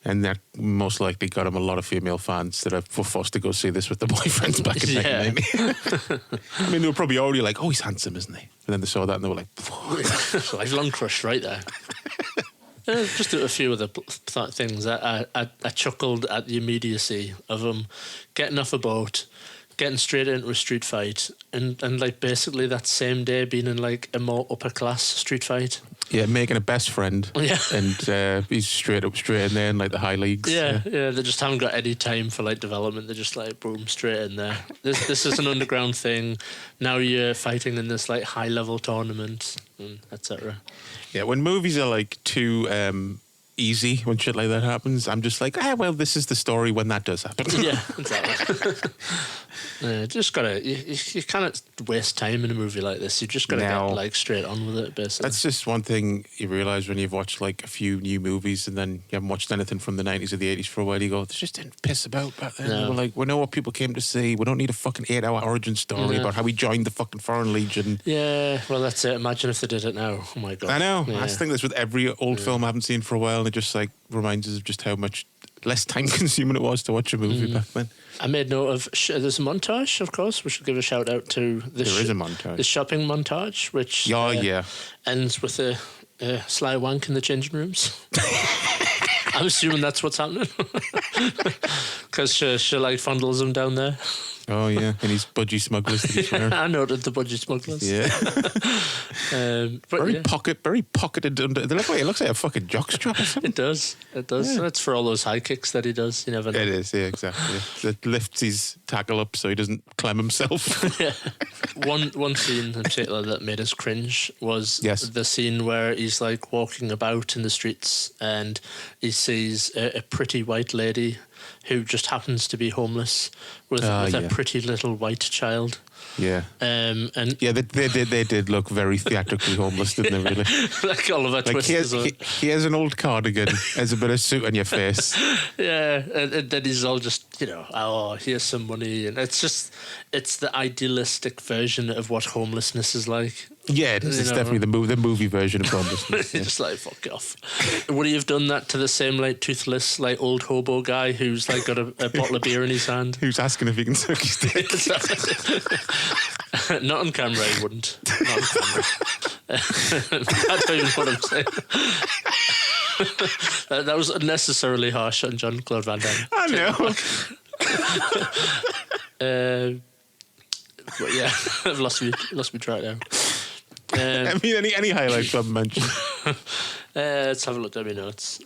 And that most likely got him a lot of female fans that were forced to go see this with their boyfriends back in 1990. I mean, they were probably already like, oh, he's handsome, isn't he? And then they saw that and they were like, lifelong crush right there. Just a few of the things. I chuckled at the immediacy of him getting off a boat, getting straight into a street fight, and like basically that same day being in like a more upper class street fight. Yeah, making a best friend. Yeah. And he's straight in there in like the high leagues. Yeah, they just haven't got any time for like development. They're just like, boom, straight in there. This is an underground thing. Now you're fighting in this like high level tournament, etc. Yeah, when movies are like too easy, when shit like that happens, I'm just like, well, this is the story when that does happen. Yeah, exactly. Just gotta, you can't waste time in a movie like this. You just gotta get like straight on with it, basically. That's just one thing you realise when you've watched like a few new movies and then you haven't watched anything from the 90s or the 80s for a while. You go, they just didn't piss about back then. They were like, we know what people came to see. We don't need a fucking 8-hour origin story about how we joined the fucking Foreign Legion. Yeah, well, that's it. Imagine if they did it now. Oh my God. I know. Yeah. I just think this with every old film I haven't seen for a while, and it just like reminds us of just how much less time consuming it was to watch a movie back then. I made note of there's a montage, of course. We should give a shout out to there is a montage, the shopping montage, which ends with a sly wank in the changing rooms. I'm assuming that's what's happening because she like fondles him down there. Oh yeah, and his budgie smugglers that he's wearing. I noted the budgie smugglers. Yeah, very pocketed under. It looks like a fucking jockstrap or something. It does. Yeah. That's for all those high kicks that he does. You never know. It is, yeah, exactly. That lifts his tackle up so he doesn't clem himself. Yeah. One scene in particular that made us cringe was the scene where he's like walking about in the streets and he sees a pretty white lady who just happens to be homeless with a pretty little white child. Yeah. And they did look very theatrically homeless, didn't they? Really, like Oliver Twist. Here's an old cardigan, there's a bit of soot on your face. Yeah, and then he's all just, here's some money, and it's the idealistic version of what homelessness is like. Yeah, it is. It's definitely the movie version of homelessness. Just like, fuck off. Would he have done that to the same like toothless like old hobo guy who's like got a bottle of beer in his hand? Who's asking if he can suck his dick? Not on camera, he wouldn't. Not on camera. I don't even know what I'm saying. That was unnecessarily harsh on Jean-Claude Van Damme. I know. But yeah, I've lost me track now. I mean, any highlights I've mentioned? Let's have a look at my notes.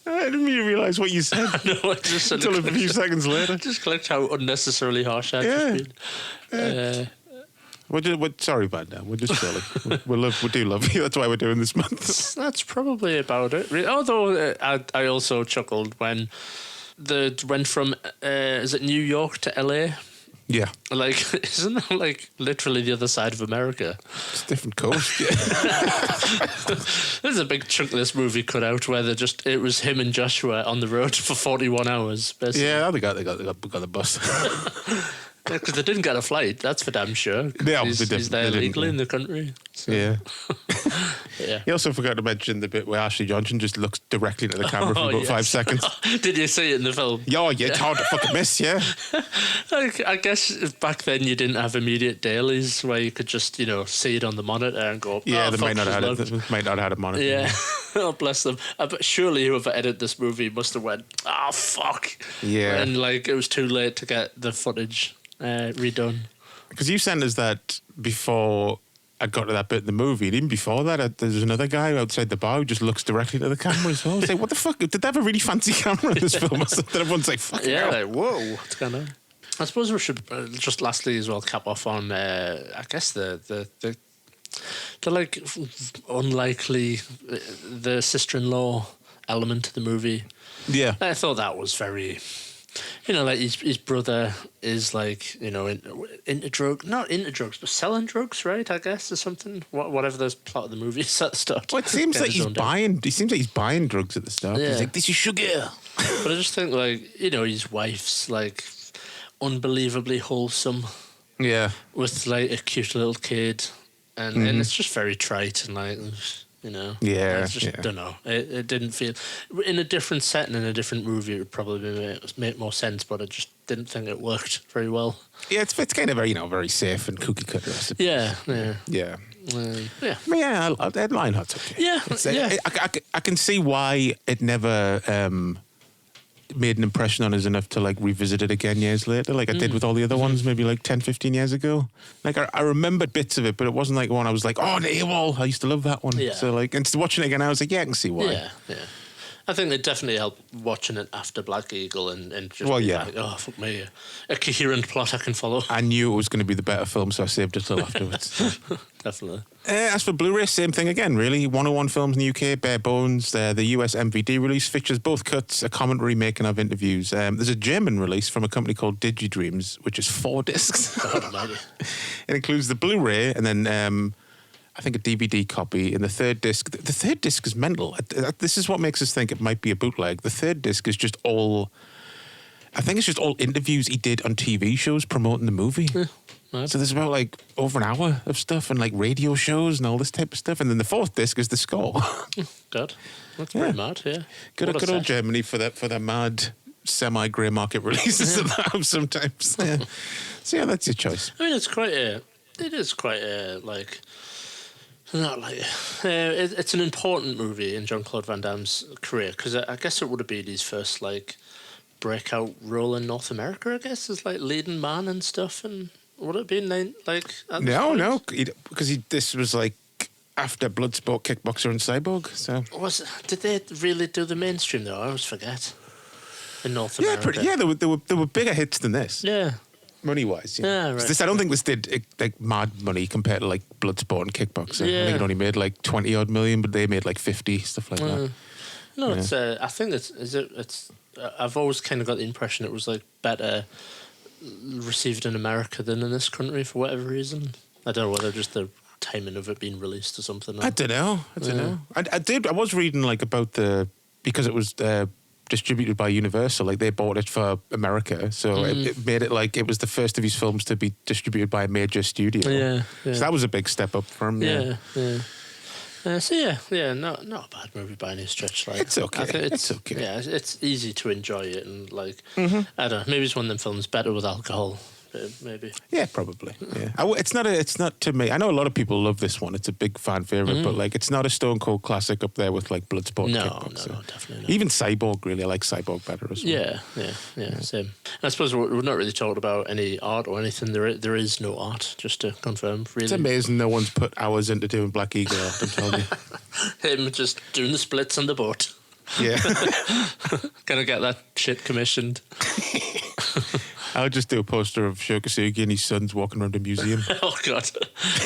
I didn't even realise what you said. No, I just said until a few seconds later. Just clicked how unnecessarily harsh I've just been. Sorry about that. We're just silly. we do love you. That's why we're doing this month. That's probably about it. Although I also chuckled when went from is it New York to LA? Yeah. Like, isn't that like literally the other side of America? It's a different coast. Yeah. There's a big chunk of this movie cut out where it was him and Joshua on the road for 41 hours. Basically. Yeah, they got the bus. Because they didn't get a flight, that's for damn sure. Yeah, he's there legally in the country. So. Yeah. Yeah. You also forgot to mention the bit where Ashley Johnson just looks directly into the camera for about 5 seconds. Did you see it in the film? Yeah, it's hard to fucking miss, yeah. I guess back then you didn't have immediate dailies where you could just, see it on the monitor and go, they might not have had a monitor. Yeah. Oh, bless them. But surely whoever edited this movie must have went, fuck. Yeah. And it was too late to get the footage redone. Because you sent us that before I got to that bit in the movie, and even before that, there's another guy outside the bar who just looks directly into the camera as well. I was like, what the fuck? Did they have a really fancy camera in this film or something? Everyone's like, fuck yeah, like, whoa, what's going on? I suppose we should just lastly as well cap off on, I guess, the like unlikely, the sister-in-law element of the movie. Yeah. I thought that was very... like his brother is like, into drugs, not into drugs, but selling drugs, right? I guess, or something. Whatever the plot of the movie is at the start. Well, it seems like he's buying. It seems like he's buying drugs at the start. Yeah. He's like, this is sugar. But I just think, his wife's like unbelievably wholesome. Yeah. With like a cute little kid, and it's just very trite and like. Yeah, I just don't know. It didn't feel in a different setting, in a different movie, it would probably make more sense. But I just didn't think it worked very well. Yeah, it's kind of very very safe and cookie cutter. Yeah. Yeah. Lionheart's okay. Yeah, I can see why it never made an impression on us enough to revisit it again years later, like I did with all the other ones maybe 10, 15 years ago. I remembered bits of it, but it wasn't like one I was like, oh, the AWOL, I used to love that one. Yeah. So instead of watching it again, I was like, yeah, I can see why. Yeah. I think it definitely helped watching it after Black Eagle and just oh, fuck me, a coherent plot I can follow. I knew it was going to be the better film, so I saved it till afterwards. Definitely. As for Blu-ray, same thing again, really. 101 Films in the UK, bare bones. The US MVD release features both cuts, a commentary making of interviews. There's a German release from a company called DigiDreams, which is 4 discs. It includes the Blu-ray and then... I think a DVD copy, and the third disc. The third disc is mental. This is what makes us think it might be a bootleg. The third disc is just all. I think it's just all interviews he did on TV shows promoting the movie. Yeah, right. So there's about over an hour of stuff and radio shows and all this type of stuff. And then the fourth disc is the score. Good. That's pretty mad. Yeah. Good old Germany for their mad semi-grey market releases that they have sometimes. Yeah. So yeah, that's your choice. I mean, it's quite a. It is quite a Not it's an important movie in Jean-Claude Van Damme's career because I guess it would have been his first breakout role in North America. I guess as leading man and stuff. And would it have been no, because this was after Bloodsport, Kickboxer, and Cyborg. So did they really do the mainstream though? I always forget. In North America, there were bigger hits than this. Yeah. money-wise. Yeah, right. I don't think this did like mad money compared to like Bloodsport and Kickboxer. Yeah. I think it only made like 20 odd million, but they made like 50, stuff like that. No, it's. I think it's. I've always kind of got the impression it was like better received in America than in this country for whatever reason. I don't know whether just the timing of it being released or something. I don't know. I was reading like about because it was distributed by Universal, like they bought it for America, so it made it like it was the first of his films to be distributed by a major studio. Yeah. So that was a big step up for him. Yeah. Not a bad movie by any stretch. Like It's okay. I think It's okay. Yeah, it's easy to enjoy it, and like I don't know, maybe it's one of them films better with alcohol. Maybe. Yeah, probably. Yeah, it's not to me. I know a lot of people love this one. It's a big fan favorite, but like it's not a Stone Cold classic up there with like Bloodsport. No, Kickboxer. definitely not. Even Cyborg, really, I like Cyborg better as well. Yeah, same. And I suppose we're not really talking about any art or anything. There is no art, just to confirm. Really, It's amazing no one's put hours into doing Black Eagle art. I'm telling you. him just doing the splits on the boat. Yeah, Gonna get that shit commissioned. I'll just do a poster of Shokasugi and his sons walking around a museum. Oh God!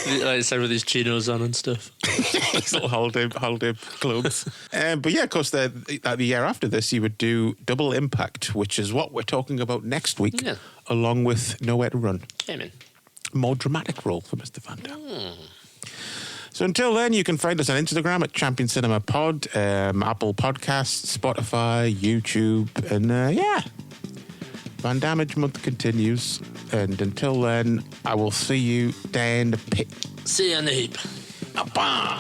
Like I said, with his chinos on and stuff. His little holiday clothes. But yeah, of course, the year after this, you would do Double Impact, which is what we're talking about next week, along with Nowhere to Run. Came in. More dramatic role for Mr. Van Damme. So until then, you can find us on Instagram at Champion Cinema Pod, Apple Podcasts, Spotify, YouTube, and Van Damage Month continues. And until then, I will see you down the pit. See you in the heap. Appa!